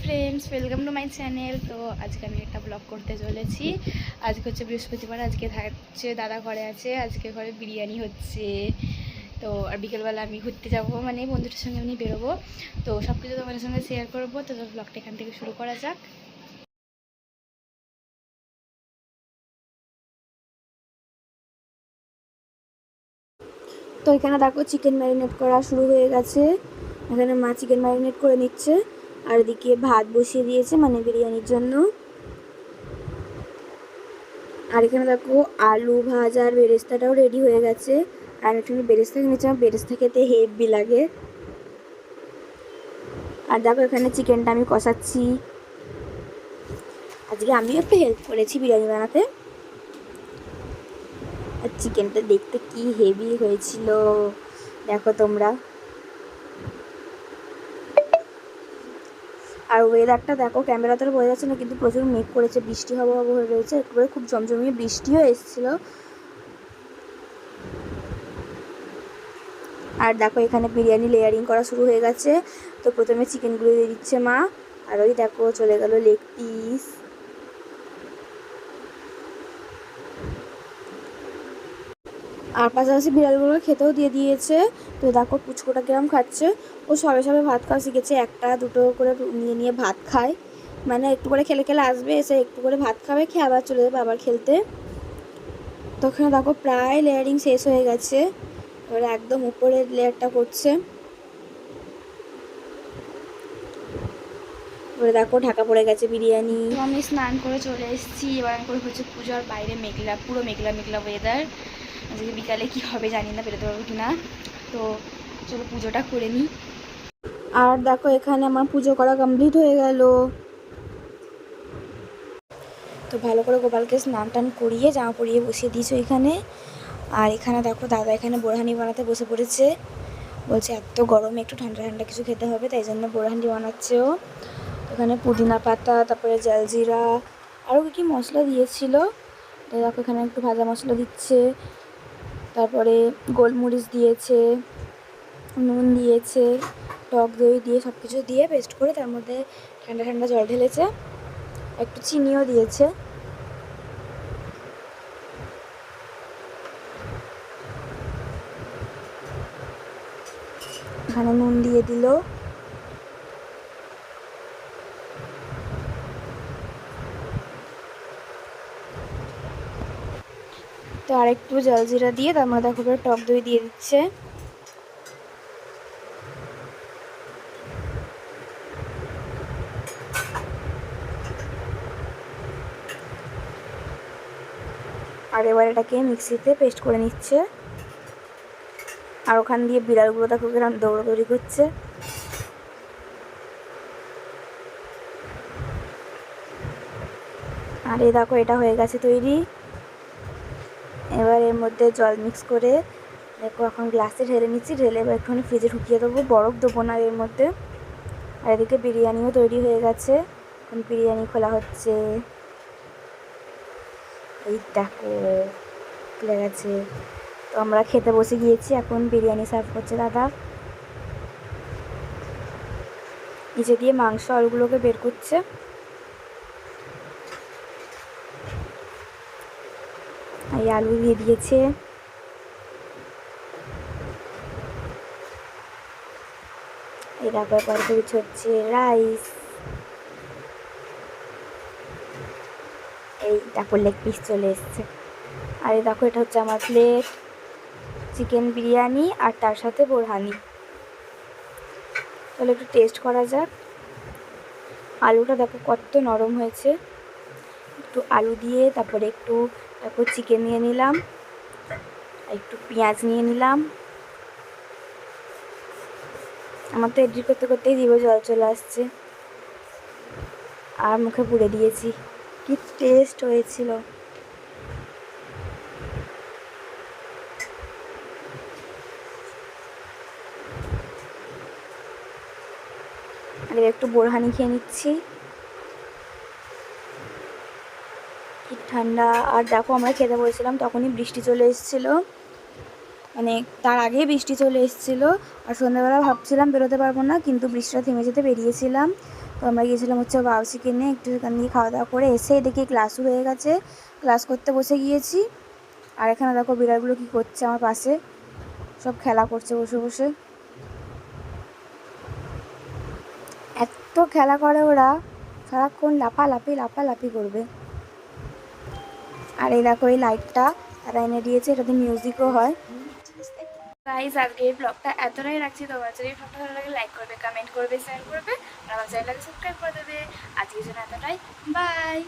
Friends, welcome to my channel. তো আজকে আমি একটা ব্লগ করতে চলেছি। আজকে হচ্ছে বৃহস্পতিবার, আজকে থাকছে দাদা ঘরে আছে, আজকে ঘরে বিরিয়ানি হচ্ছে। তো আর বিকেলবেলা আমি ঘুরতে যাব, মানে বন্ধুটার সঙ্গে আমি বেরোবো। তো সব কিছু তোমাদের সঙ্গে শেয়ার করবো। তো ব্লগটা এখান থেকে শুরু করা যাক। তো এখানে দেখো চিকেন ম্যারিনেট করা শুরু হয়ে গেছে। এখানে মা চিকেন ম্যারিনেট করে নিচ্ছে, আর এদিকে ভাত বসিয়ে দিয়েছে মানে বিরিয়ানির জন্য। আর এখানে দেখো আলু ভাজা আর বেরেস্তাটাও রেডি হয়ে গেছে। আর একটু বেরেস্তা কিনেছি, আমার বেরেস্তা খেতে হেভি লাগে। আর দেখো এখানে চিকেনটা আমি কষাচ্ছি। আজকে আমিও একটু হেল্প করেছি বিরিয়ানি বানাতে। আর চিকেনটা দেখতে কি হেভি হয়েছিল দেখো তোমরা। আর ওয়েদারটা দেখো, ক্যামেরাতে বোঝা যাচ্ছে না কিন্তু প্রচুর মেঘ করেছে, বৃষ্টি হবে হবে হয়ে রয়েছে। একবারে খুব জমজমিয়ে বৃষ্টিও এসেছিলো। আর দেখো এখানে বিরিয়ানি লেয়ারিং করা শুরু হয়ে গেছে। তো প্রথমে চিকেনগুলো দিয়ে দিচ্ছে মা, আর ওই দেখো চলে গেল লেগ পিস। আর পাশাপাশি বিড়ালগুলো খেতেও দিয়ে দিয়েছে। তো দেখো পুচকোটা কিরম খাচ্ছে। ও সবে সবে ভাত খাওয়া শিখেছে, একটা দুটো করে নিয়ে নিয়ে ভাত খায়। মানে একটু করে খেলে খেলে আসবে, এসে একটু করে ভাত খাবে, খেয়ে আবার চলে যাবে আবার খেলতে। তখন দেখো প্রায় লেয়ারিং শেষ হয়ে গেছে, এবার একদম উপরের লেয়ারটা করছে। এবারে দেখো ঢাকা পড়ে গেছে বিরিয়ানি। তো আমি স্নান করে চলে এসেছি। এবার আমি করে হচ্ছে পুজোর বাইরে মেঘলা, পুরো মেঘলা মেঘলা ওয়েদার। আজকে বিকালে কি হবে জানি না, বেরোতে পারবো কিনা। তো চলো পুজোটা করে নিই। আর দেখো এখানে আমার পুজো করা কমপ্লিট হয়ে গেল। তো ভালো করে গোপালকে স্নান টান করিয়ে জামা পরিয়ে বসিয়ে দিয়েছো এখানে। আর এখানে দেখো দাদা এখানে বোরহানি বানাতে বসে পড়েছে। বলছে এত গরমে একটু ঠান্ডা ঠান্ডা কিছু খেতে হবে, তাই জন্য বোরহানি বানাচ্ছে ও। এখানে পুদিনা পাতা, তারপরে জলজিরা, আরও কী মশলা দিয়েছিল। তো দেখো এখানে একটু ভাজা মশলা দিচ্ছে, তারপরে গোলমরিচ দিয়েছে, নুন দিয়েছে, টক দই দিয়ে সব কিছু দিয়ে পেস্ট করে তার মধ্যে ঠান্ডা ঠান্ডা জল ঢেলেছে, একটু চিনিও দিয়েছে। এখানে নুন দিয়ে দিল। তো আর একটু জলজিরা দিয়ে তার মধ্যে দেখো টক দই দিয়ে দিচ্ছে। আর এবার এটাকে মিক্সিতে পেস্ট করে নিচ্ছে। আর ওখান দিয়ে বিড়ালগুলো দেখো কিরকম দৌড়াদৌড়ি করছে। আর এই দেখো এটা হয়ে গেছে তৈরি। এবার এর মধ্যে জল মিক্স করে দেখো এখন গ্লাসে ঢেলে নিচ্ছি। ঢেলে এবার একটুখানি ফ্রিজে ঢুকিয়ে দেবো, বরফ দেবো না এর মধ্যে। আর এদিকে বিরিয়ানিও তৈরি হয়ে গেছে, এখন বিরিয়ানি খোলা হচ্ছে। এই দেখো খুলে গেছে। তো আমরা খেতে বসে গিয়েছি, এখন বিরিয়ানি সার্ভ করছে দাদা। নিচে দিয়ে মাংস আলুগুলোকে বের করছে। এই আলু দিয়ে দিয়েছে। এই তারপর পরে কিছু হচ্ছে রাইস। এই তারপর লেগ পিস চলে এসছে। আর এই দেখো এটা হচ্ছে আমার প্লেট, চিকেন বিরিয়ানি আর তার সাথে বোরহানি। তাহলে একটু টেস্ট করা যাক। আলুটা দেখো কত নরম হয়েছে। একটু আলু দিয়ে তারপরে একটু তারপর চিকেন নিয়ে নিলাম, একটু পেঁয়াজ নিয়ে নিলাম। আমার তো এডিট করতে করতেই জিভে জল চলে আসছে, আর মুখে পুড়ে দিয়েছি। কি টেস্ট হয়েছিল। আর একটু বোরহানি খেয়ে নিচ্ছি, কি ঠান্ডা। আর দেখো আমরা খেতে বসেছিলাম তখনই বৃষ্টি চলে এসেছিলো, মানে তার আগেই বৃষ্টি চলে এসেছিলো। আর সন্ধ্যাবেলা ভাবছিলাম বেরোতে পারবো না, কিন্তু বৃষ্টিটা থেমে যেতে বেরিয়েছিলাম। তো আমরা গিয়েছিলাম হচ্ছে বাউ চিকেনে, একটু সেখান দিয়ে খাওয়া দাওয়া করে এসে দেখি ক্লাস শুরু হয়ে গেছে, ক্লাস করতে বসে গিয়েছি। আর এখানে দেখো বিড়ালগুলো কী করছে আমার পাশে, সব খেলা করছে বসে বসে, এত খেলা করে ওরা, সারাক্ষণ লাফালাফি করবে। আর এই দেখো এই লাইটটা তারা এনে দিয়েছে, এটাতে মিউজিকও হয়। গাইস আজকে এই ব্লগটা এতটাই রাখছি, তোমার যদি এই ব্লগটা ভালো লাগে লাইক করবে, কমেন্ট করবে, শেয়ার করবে, আর আমার চ্যানেলটাকে সাবস্ক্রাইব করে দেবে। আজকের জন্য এতটাই, বাই।